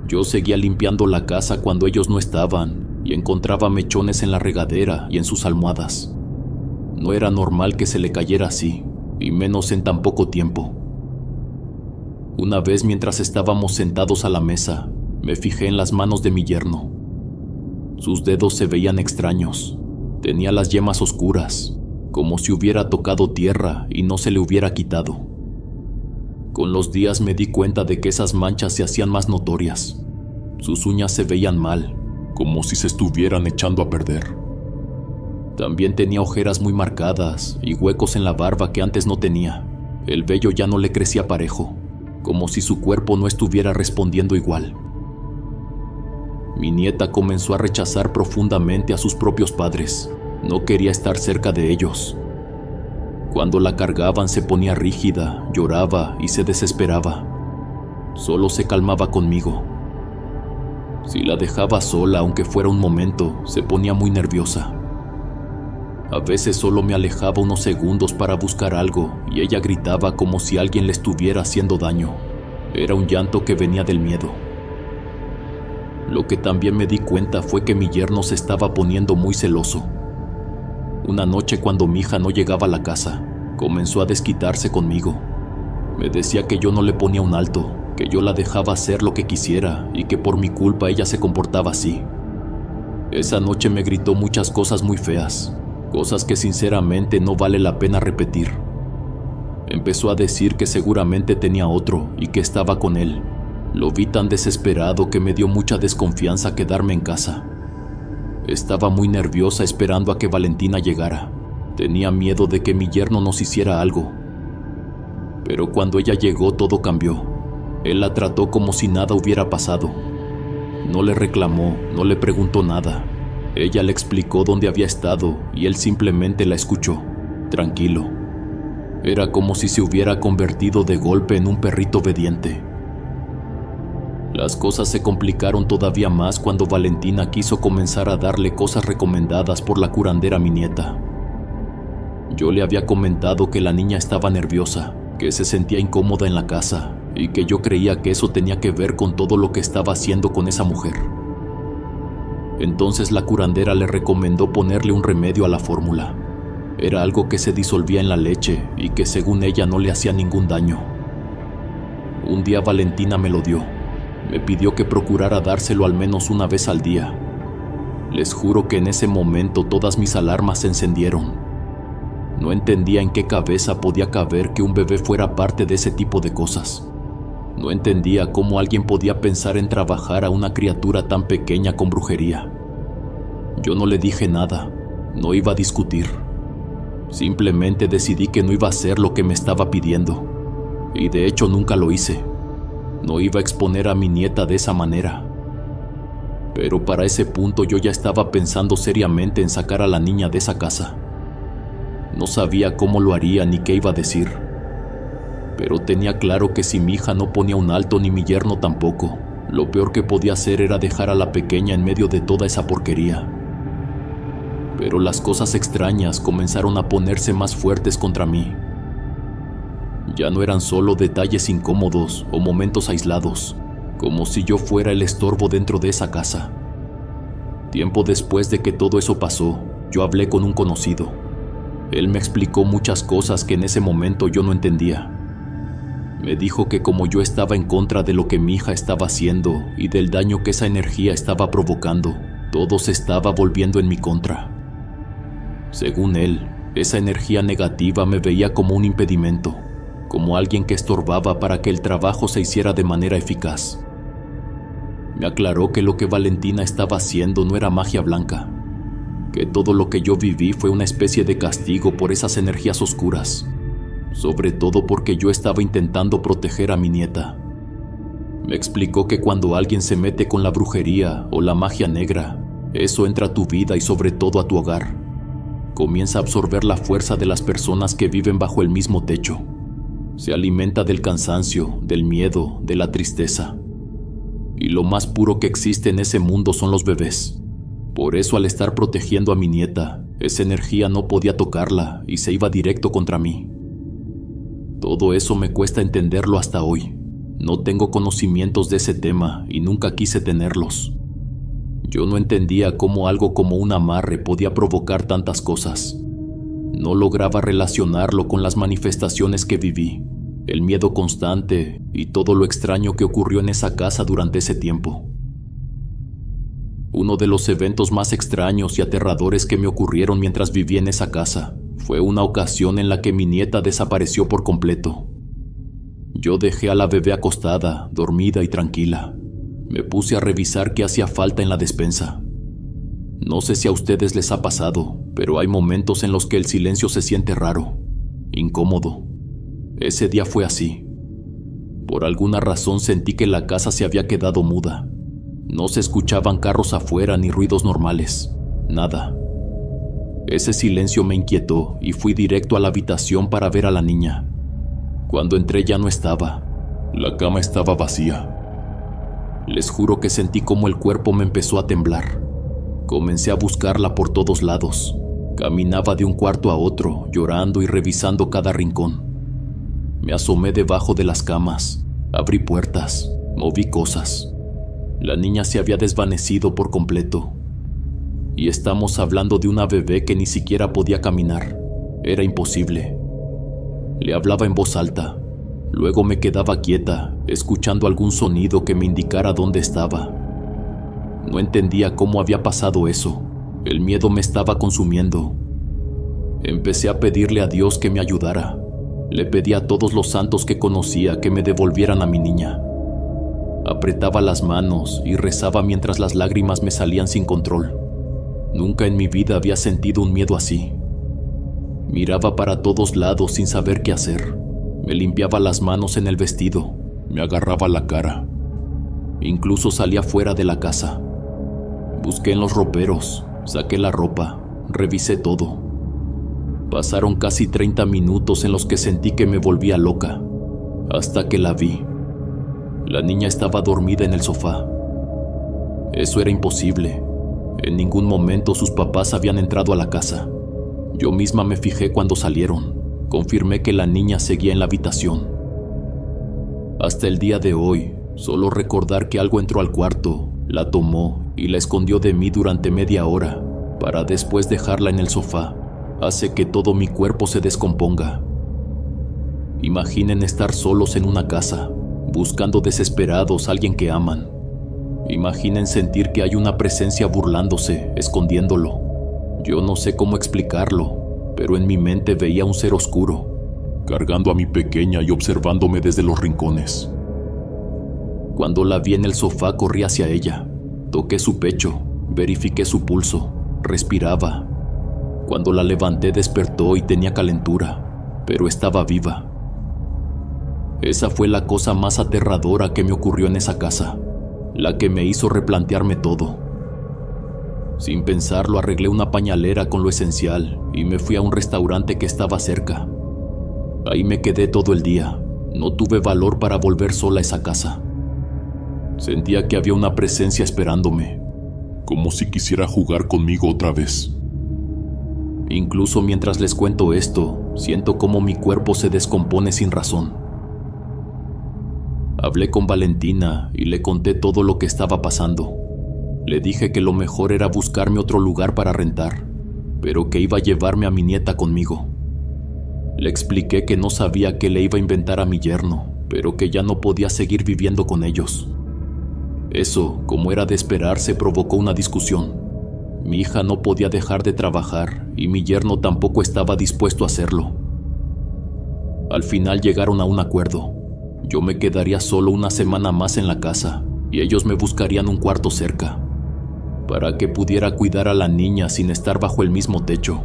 Yo seguía limpiando la casa cuando ellos no estaban y encontraba mechones en la regadera y en sus almohadas. No era normal que se le cayera así, y menos en tan poco tiempo. Una vez mientras estábamos sentados a la mesa, me fijé en las manos de mi yerno. Sus dedos se veían extraños. Tenía las yemas oscuras, como si hubiera tocado tierra y no se le hubiera quitado. Con los días me di cuenta de que esas manchas se hacían más notorias. Sus uñas se veían mal, como si se estuvieran echando a perder. También tenía ojeras muy marcadas y huecos en la barba que antes no tenía. El vello ya no le crecía parejo, como si su cuerpo no estuviera respondiendo igual. Mi nieta comenzó a rechazar profundamente a sus propios padres. No quería estar cerca de ellos. Cuando la cargaban se ponía rígida, lloraba y se desesperaba. Solo se calmaba conmigo. Si la dejaba sola, aunque fuera un momento, se ponía muy nerviosa. A veces solo me alejaba unos segundos para buscar algo y ella gritaba como si alguien le estuviera haciendo daño. Era un llanto que venía del miedo. Lo que también me di cuenta fue que mi yerno se estaba poniendo muy celoso. Una noche cuando mi hija no llegaba a la casa, comenzó a desquitarse conmigo. Me decía que yo no le ponía un alto, que yo la dejaba hacer lo que quisiera y que por mi culpa ella se comportaba así. Esa noche me gritó muchas cosas muy feas, cosas que sinceramente no vale la pena repetir. Empezó a decir que seguramente tenía otro y que estaba con él. Lo vi tan desesperado que me dio mucha desconfianza quedarme en casa. Estaba muy nerviosa esperando a que Valentina llegara. Tenía miedo de que mi yerno nos hiciera algo. Pero cuando ella llegó todo cambió. Él la trató como si nada hubiera pasado. No le reclamó, no le preguntó nada. Ella le explicó dónde había estado y él simplemente la escuchó, tranquilo. Era como si se hubiera convertido de golpe en un perrito obediente. Las cosas se complicaron todavía más cuando Valentina quiso comenzar a darle cosas recomendadas por la curandera a mi nieta. Yo le había comentado que la niña estaba nerviosa, que se sentía incómoda en la casa y que yo creía que eso tenía que ver con todo lo que estaba haciendo con esa mujer. Entonces la curandera le recomendó ponerle un remedio a la fórmula. Era algo que se disolvía en la leche y que según ella no le hacía ningún daño. Un día Valentina me lo dio. Me pidió que procurara dárselo al menos una vez al día. Les juro que en ese momento todas mis alarmas se encendieron. No entendía en qué cabeza podía caber que un bebé fuera parte de ese tipo de cosas. No entendía cómo alguien podía pensar en trabajar a una criatura tan pequeña con brujería. Yo no le dije nada, no iba a discutir. Simplemente decidí que no iba a hacer lo que me estaba pidiendo. Y de hecho nunca lo hice. No iba a exponer a mi nieta de esa manera. Pero para ese punto yo ya estaba pensando seriamente en sacar a la niña de esa casa. No sabía cómo lo haría ni qué iba a decir. Pero tenía claro que si mi hija no ponía un alto ni mi yerno tampoco, lo peor que podía hacer era dejar a la pequeña en medio de toda esa porquería. Pero las cosas extrañas comenzaron a ponerse más fuertes contra mí. Ya no eran solo detalles incómodos o momentos aislados, como si yo fuera el estorbo dentro de esa casa. Tiempo después de que todo eso pasó, yo hablé con un conocido. Él me explicó muchas cosas que en ese momento yo no entendía. Me dijo que como yo estaba en contra de lo que mi hija estaba haciendo y del daño que esa energía estaba provocando, todo se estaba volviendo en mi contra. Según él, esa energía negativa me veía como un impedimento, como alguien que estorbaba para que el trabajo se hiciera de manera eficaz. Me aclaró que lo que Valentina estaba haciendo no era magia blanca, que todo lo que yo viví fue una especie de castigo por esas energías oscuras, sobre todo porque yo estaba intentando proteger a mi nieta. Me explicó que cuando alguien se mete con la brujería o la magia negra, eso entra a tu vida y sobre todo a tu hogar. Comienza a absorber la fuerza de las personas que viven bajo el mismo techo. Se alimenta del cansancio, del miedo, de la tristeza. Y lo más puro que existe en ese mundo son los bebés. Por eso, al estar protegiendo a mi nieta, esa energía no podía tocarla y se iba directo contra mí. Todo eso me cuesta entenderlo hasta hoy. No tengo conocimientos de ese tema y nunca quise tenerlos. Yo no entendía cómo algo como un amarre podía provocar tantas cosas. No lograba relacionarlo con las manifestaciones que viví, el miedo constante y todo lo extraño que ocurrió en esa casa durante ese tiempo. Uno de los eventos más extraños y aterradores que me ocurrieron mientras vivía en esa casa fue una ocasión en la que mi nieta desapareció por completo. Yo dejé a la bebé acostada, dormida y tranquila. Me puse a revisar qué hacía falta en la despensa. No sé si a ustedes les ha pasado, pero hay momentos en los que el silencio se siente raro, incómodo. Ese día fue así. Por alguna razón sentí que la casa se había quedado muda. No se escuchaban carros afuera ni ruidos normales, nada. Ese silencio me inquietó y fui directo a la habitación para ver a la niña. Cuando entré ya no estaba. La cama estaba vacía. Les juro que sentí como el cuerpo me empezó a temblar. Comencé a buscarla por todos lados. Caminaba de un cuarto a otro, llorando y revisando cada rincón. Me asomé debajo de las camas, abrí puertas, moví cosas. La niña se había desvanecido por completo. Y estamos hablando de una bebé que ni siquiera podía caminar. Era imposible. Le hablaba en voz alta. Luego me quedaba quieta, escuchando algún sonido que me indicara dónde estaba. No entendía cómo había pasado eso. El miedo me estaba consumiendo. Empecé a pedirle a Dios que me ayudara. Le pedí a todos los santos que conocía que me devolvieran a mi niña. Apretaba las manos y rezaba mientras las lágrimas me salían sin control. Nunca en mi vida había sentido un miedo así. Miraba para todos lados sin saber qué hacer. Me limpiaba las manos en el vestido, me agarraba la cara. Incluso salía fuera de la casa. Busqué en los roperos, saqué la ropa, revisé todo. Pasaron casi 30 minutos en los que sentí que me volvía loca, hasta que la vi. La niña estaba dormida en el sofá. Eso era imposible. En ningún momento sus papás habían entrado a la casa. Yo misma me fijé cuando salieron. Confirmé que la niña seguía en la habitación. Hasta el día de hoy, solo recordar que algo entró al cuarto, la tomó y la escondió de mí durante media hora, para después dejarla en el sofá, hace que todo mi cuerpo se descomponga. Imaginen estar solos en una casa, buscando desesperados a alguien que aman. Imaginen sentir que hay una presencia burlándose, escondiéndolo. Yo no sé cómo explicarlo, pero en mi mente veía un ser oscuro, cargando a mi pequeña y observándome desde los rincones. Cuando la vi en el sofá, corrí hacia ella. Toqué su pecho, verifiqué su pulso, respiraba. Cuando la levanté, despertó y tenía calentura, pero estaba viva. Esa fue la cosa más aterradora que me ocurrió en esa casa, la que me hizo replantearme todo. Sin pensarlo, arreglé una pañalera con lo esencial y me fui a un restaurante que estaba cerca. Ahí me quedé todo el día. No tuve valor para volver sola a esa casa. Sentía que había una presencia esperándome, como si quisiera jugar conmigo otra vez. Incluso mientras les cuento esto, siento cómo mi cuerpo se descompone sin razón. Hablé con Valentina y le conté todo lo que estaba pasando. Le dije que lo mejor era buscarme otro lugar para rentar, pero que iba a llevarme a mi nieta conmigo. Le expliqué que no sabía qué le iba a inventar a mi yerno, pero que ya no podía seguir viviendo con ellos. Eso, como era de esperarse, provocó una discusión. Mi hija no podía dejar de trabajar y mi yerno tampoco estaba dispuesto a hacerlo. Al final llegaron a un acuerdo. Yo me quedaría solo una semana más en la casa y ellos me buscarían un cuarto cerca, para que pudiera cuidar a la niña sin estar bajo el mismo techo.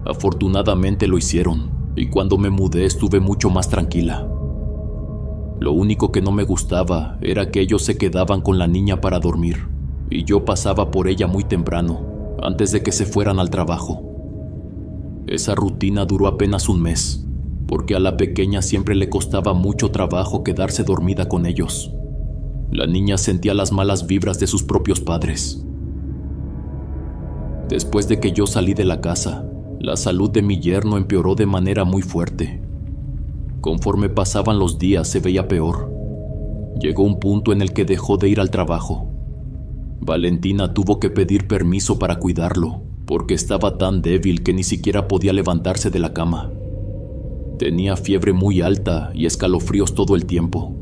Afortunadamente lo hicieron, y cuando me mudé estuve mucho más tranquila. Lo único que no me gustaba era que ellos se quedaban con la niña para dormir, y yo pasaba por ella muy temprano, antes de que se fueran al trabajo. Esa rutina duró apenas un mes, porque a la pequeña siempre le costaba mucho trabajo quedarse dormida con ellos. La niña sentía las malas vibras de sus propios padres. Después de que yo salí de la casa, la salud de mi yerno empeoró de manera muy fuerte. Conforme pasaban los días se veía peor. Llegó un punto en el que dejó de ir al trabajo. Valentina tuvo que pedir permiso para cuidarlo, porque estaba tan débil que ni siquiera podía levantarse de la cama. Tenía fiebre muy alta y escalofríos todo el tiempo.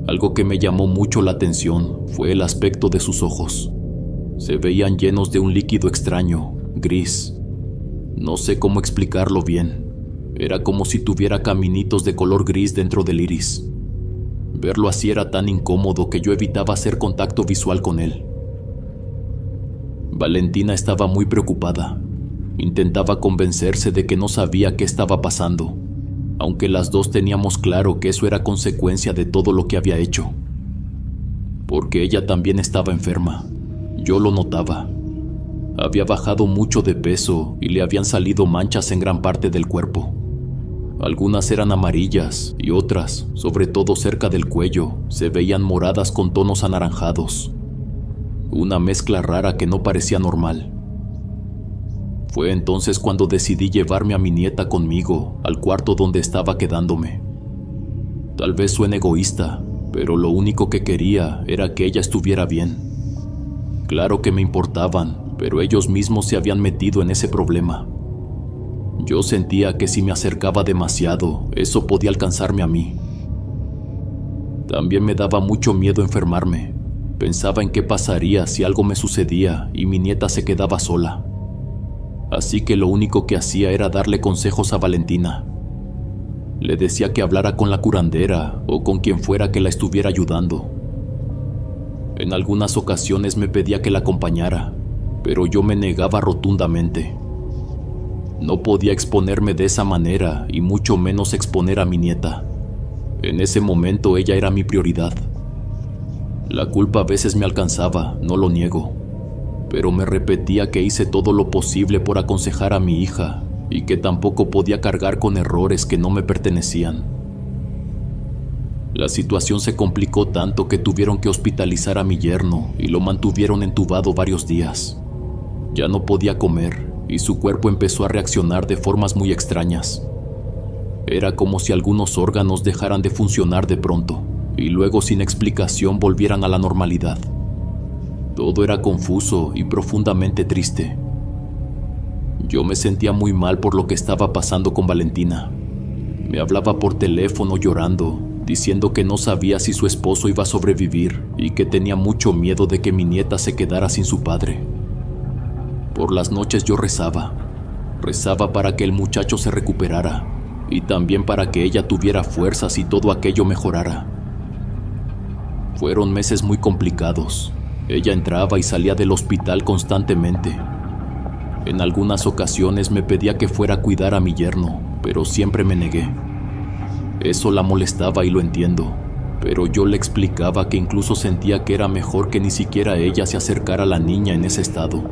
Algo que me llamó mucho la atención fue el aspecto de sus ojos. Se veían llenos de un líquido extraño, gris. No sé cómo explicarlo bien. Era como si tuviera caminitos de color gris dentro del iris. Verlo así era tan incómodo que yo evitaba hacer contacto visual con él. Valentina estaba muy preocupada. Intentaba convencerse de que no sabía qué estaba pasando, aunque las dos teníamos claro que eso era consecuencia de todo lo que había hecho. Porque ella también estaba enferma. Yo lo notaba. Había bajado mucho de peso y le habían salido manchas en gran parte del cuerpo. Algunas eran amarillas y otras, sobre todo cerca del cuello, se veían moradas con tonos anaranjados. Una mezcla rara que no parecía normal. Fue entonces cuando decidí llevarme a mi nieta conmigo al cuarto donde estaba quedándome. Tal vez suene egoísta, pero lo único que quería era que ella estuviera bien. Claro que me importaban, pero ellos mismos se habían metido en ese problema. Yo sentía que si me acercaba demasiado, eso podía alcanzarme a mí. También me daba mucho miedo enfermarme. Pensaba en qué pasaría si algo me sucedía y mi nieta se quedaba sola. Así que lo único que hacía era darle consejos a Valentina. Le decía que hablara con la curandera o con quien fuera que la estuviera ayudando. En algunas ocasiones me pedía que la acompañara, pero yo me negaba rotundamente. No podía exponerme de esa manera y mucho menos exponer a mi nieta. En ese momento ella era mi prioridad. La culpa a veces me alcanzaba, no lo niego, pero me repetía que hice todo lo posible por aconsejar a mi hija y que tampoco podía cargar con errores que no me pertenecían. La situación se complicó tanto que tuvieron que hospitalizar a mi yerno y lo mantuvieron entubado varios días. Ya no podía comer y su cuerpo empezó a reaccionar de formas muy extrañas. Era como si algunos órganos dejaran de funcionar de pronto y luego sin explicación volvieran a la normalidad. Todo era confuso y profundamente triste. Yo me sentía muy mal por lo que estaba pasando con Valentina. Me hablaba por teléfono llorando, diciendo que no sabía si su esposo iba a sobrevivir y que tenía mucho miedo de que mi nieta se quedara sin su padre. Por las noches yo rezaba para que el muchacho se recuperara y también para que ella tuviera fuerzas y todo aquello mejorara. Fueron meses muy complicados. Ella entraba y salía del hospital constantemente. En algunas ocasiones me pedía que fuera a cuidar a mi yerno, pero siempre me negué. Eso la molestaba y lo entiendo, pero yo le explicaba que incluso sentía que era mejor que ni siquiera ella se acercara a la niña en ese estado.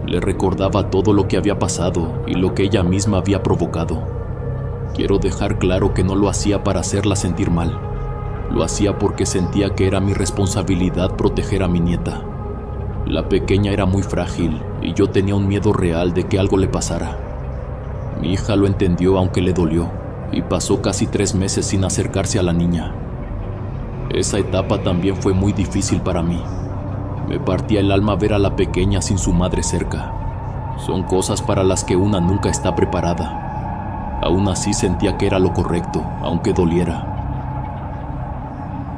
Le recordaba todo lo que había pasado y lo que ella misma había provocado. Quiero dejar claro que no lo hacía para hacerla sentir mal. Lo hacía porque sentía que era mi responsabilidad proteger a mi nieta. La pequeña era muy frágil y yo tenía un miedo real de que algo le pasara. Mi hija lo entendió aunque le dolió y pasó casi 3 meses sin acercarse a la niña. Esa etapa también fue muy difícil para mí. Me partía el alma ver a la pequeña sin su madre cerca. Son cosas para las que una nunca está preparada. Aún así sentía que era lo correcto, aunque doliera.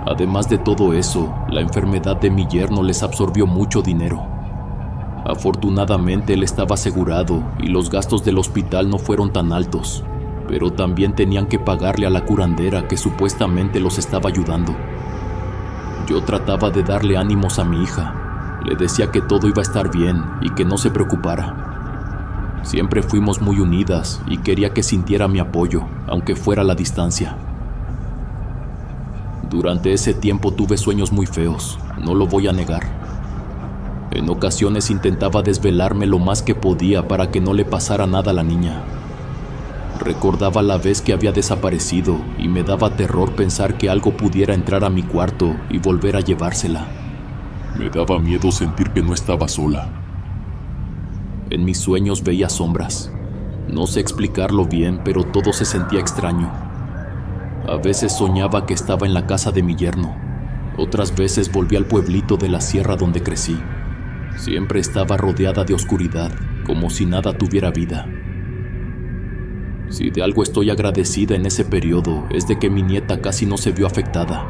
Además de todo eso, la enfermedad de mi yerno les absorbió mucho dinero. Afortunadamente él estaba asegurado y los gastos del hospital no fueron tan altos, pero también tenían que pagarle a la curandera que supuestamente los estaba ayudando. Yo trataba de darle ánimos a mi hija. Le decía que todo iba a estar bien y que no se preocupara. Siempre fuimos muy unidas y quería que sintiera mi apoyo, aunque fuera a la distancia. Durante ese tiempo tuve sueños muy feos, no lo voy a negar. En ocasiones intentaba desvelarme lo más que podía para que no le pasara nada a la niña. Recordaba la vez que había desaparecido y me daba terror pensar que algo pudiera entrar a mi cuarto y volver a llevársela. Me daba miedo sentir que no estaba sola. En mis sueños veía sombras. No sé explicarlo bien, pero todo se sentía extraño. A veces soñaba que estaba en la casa de mi yerno. Otras veces volví al pueblito de la sierra donde crecí. Siempre estaba rodeada de oscuridad, como si nada tuviera vida. Si de algo estoy agradecida en ese periodo es de que mi nieta casi no se vio afectada.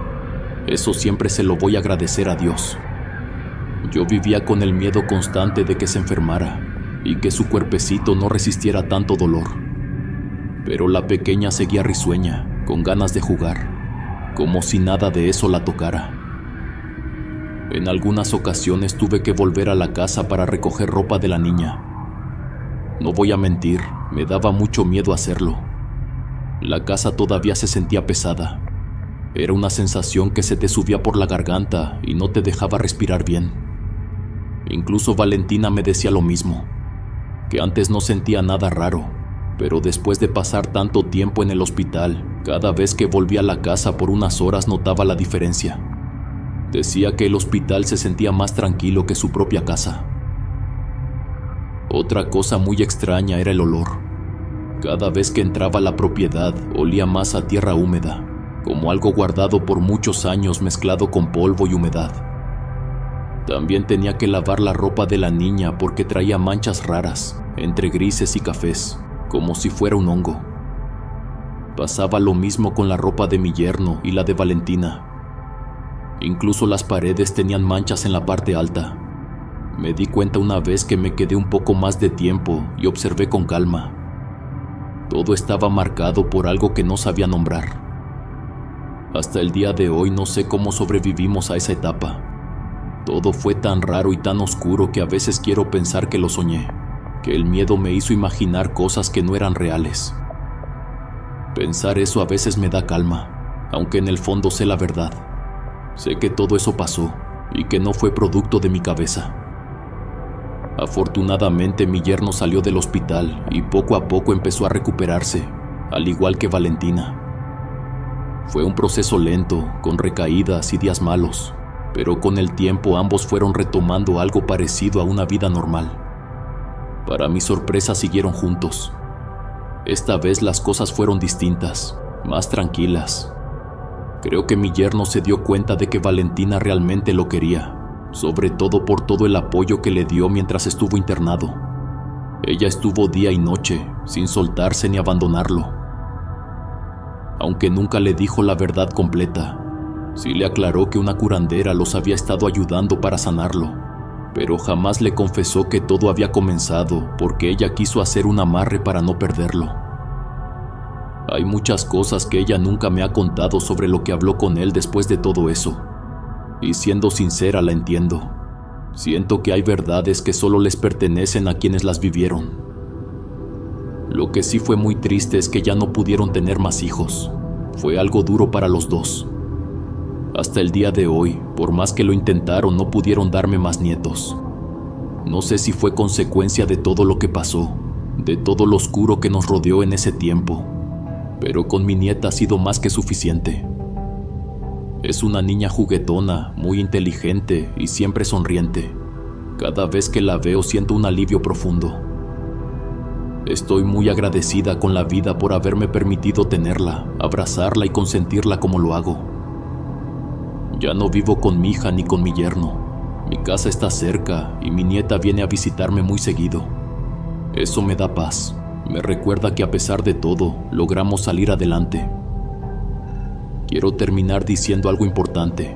Eso siempre se lo voy a agradecer a Dios. Yo vivía con el miedo constante de que se enfermara y que su cuerpecito no resistiera tanto dolor. Pero la pequeña seguía risueña, con ganas de jugar, como si nada de eso la tocara. En algunas ocasiones tuve que volver a la casa para recoger ropa de la niña. No voy a mentir, me daba mucho miedo hacerlo. La casa todavía se sentía pesada. Era una sensación que se te subía por la garganta y no te dejaba respirar bien. Incluso Valentina me decía lo mismo, que antes no sentía nada raro, pero después de pasar tanto tiempo en el hospital, cada vez que volvía a la casa por unas horas notaba la diferencia. Decía que el hospital se sentía más tranquilo que su propia casa. Otra cosa muy extraña era el olor. Cada vez que entraba a la propiedad olía más a tierra húmeda, como algo guardado por muchos años mezclado con polvo y humedad. También tenía que lavar la ropa de la niña porque traía manchas raras, entre grises y cafés, como si fuera un hongo. Pasaba lo mismo con la ropa de mi yerno y la de Valentina. Incluso las paredes tenían manchas en la parte alta. Me di cuenta una vez que me quedé un poco más de tiempo y observé con calma. Todo estaba marcado por algo que no sabía nombrar. Hasta el día de hoy no sé cómo sobrevivimos a esa etapa. Todo fue tan raro y tan oscuro que a veces quiero pensar que lo soñé, que el miedo me hizo imaginar cosas que no eran reales. Pensar eso a veces me da calma, aunque en el fondo sé la verdad. Sé que todo eso pasó y que no fue producto de mi cabeza. Afortunadamente mi yerno salió del hospital y poco a poco empezó a recuperarse, al igual que Valentina. Fue un proceso lento, con recaídas y días malos, pero con el tiempo ambos fueron retomando algo parecido a una vida normal. Para mi sorpresa siguieron juntos. Esta vez las cosas fueron distintas, más tranquilas. Creo que mi yerno se dio cuenta de que Valentina realmente lo quería, sobre todo por todo el apoyo que le dio mientras estuvo internado. Ella estuvo día y noche, sin soltarse ni abandonarlo. Aunque nunca le dijo la verdad completa, sí le aclaró que una curandera los había estado ayudando para sanarlo, pero jamás le confesó que todo había comenzado porque ella quiso hacer un amarre para no perderlo. Hay muchas cosas que ella nunca me ha contado sobre lo que habló con él después de todo eso, y siendo sincera la entiendo. Siento que hay verdades que solo les pertenecen a quienes las vivieron. Lo que sí fue muy triste es que ya no pudieron tener más hijos. Fue algo duro para los dos. Hasta el día de hoy, por más que lo intentaron, no pudieron darme más nietos. No sé si fue consecuencia de todo lo que pasó, de todo lo oscuro que nos rodeó en ese tiempo, pero con mi nieta ha sido más que suficiente. Es una niña juguetona, muy inteligente y siempre sonriente. Cada vez que la veo siento un alivio profundo. Estoy muy agradecida con la vida por haberme permitido tenerla, abrazarla y consentirla como lo hago. Ya no vivo con mi hija ni con mi yerno. Mi casa está cerca y mi nieta viene a visitarme muy seguido. Eso me da paz. Me recuerda que a pesar de todo, logramos salir adelante. Quiero terminar diciendo algo importante.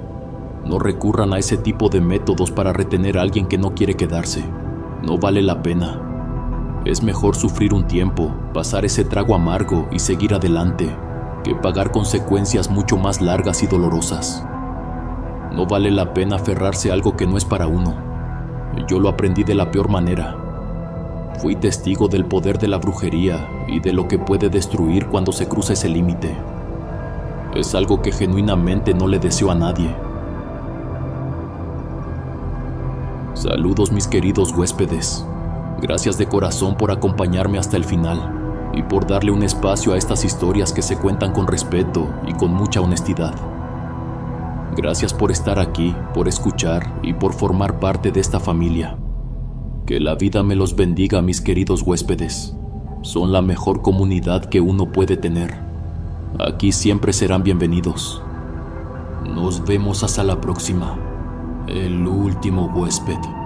No recurran a ese tipo de métodos para retener a alguien que no quiere quedarse. No vale la pena. Es mejor sufrir un tiempo, pasar ese trago amargo y seguir adelante, que pagar consecuencias mucho más largas y dolorosas. No vale la pena aferrarse a algo que no es para uno. Yo lo aprendí de la peor manera. Fui testigo del poder de la brujería y de lo que puede destruir cuando se cruza ese límite. Es algo que genuinamente no le deseo a nadie. Saludos, mis queridos huéspedes. Gracias de corazón por acompañarme hasta el final y por darle un espacio a estas historias que se cuentan con respeto y con mucha honestidad. Gracias por estar aquí, por escuchar y por formar parte de esta familia. Que la vida me los bendiga, mis queridos huéspedes. Son la mejor comunidad que uno puede tener. Aquí siempre serán bienvenidos. Nos vemos hasta la próxima. El último huésped.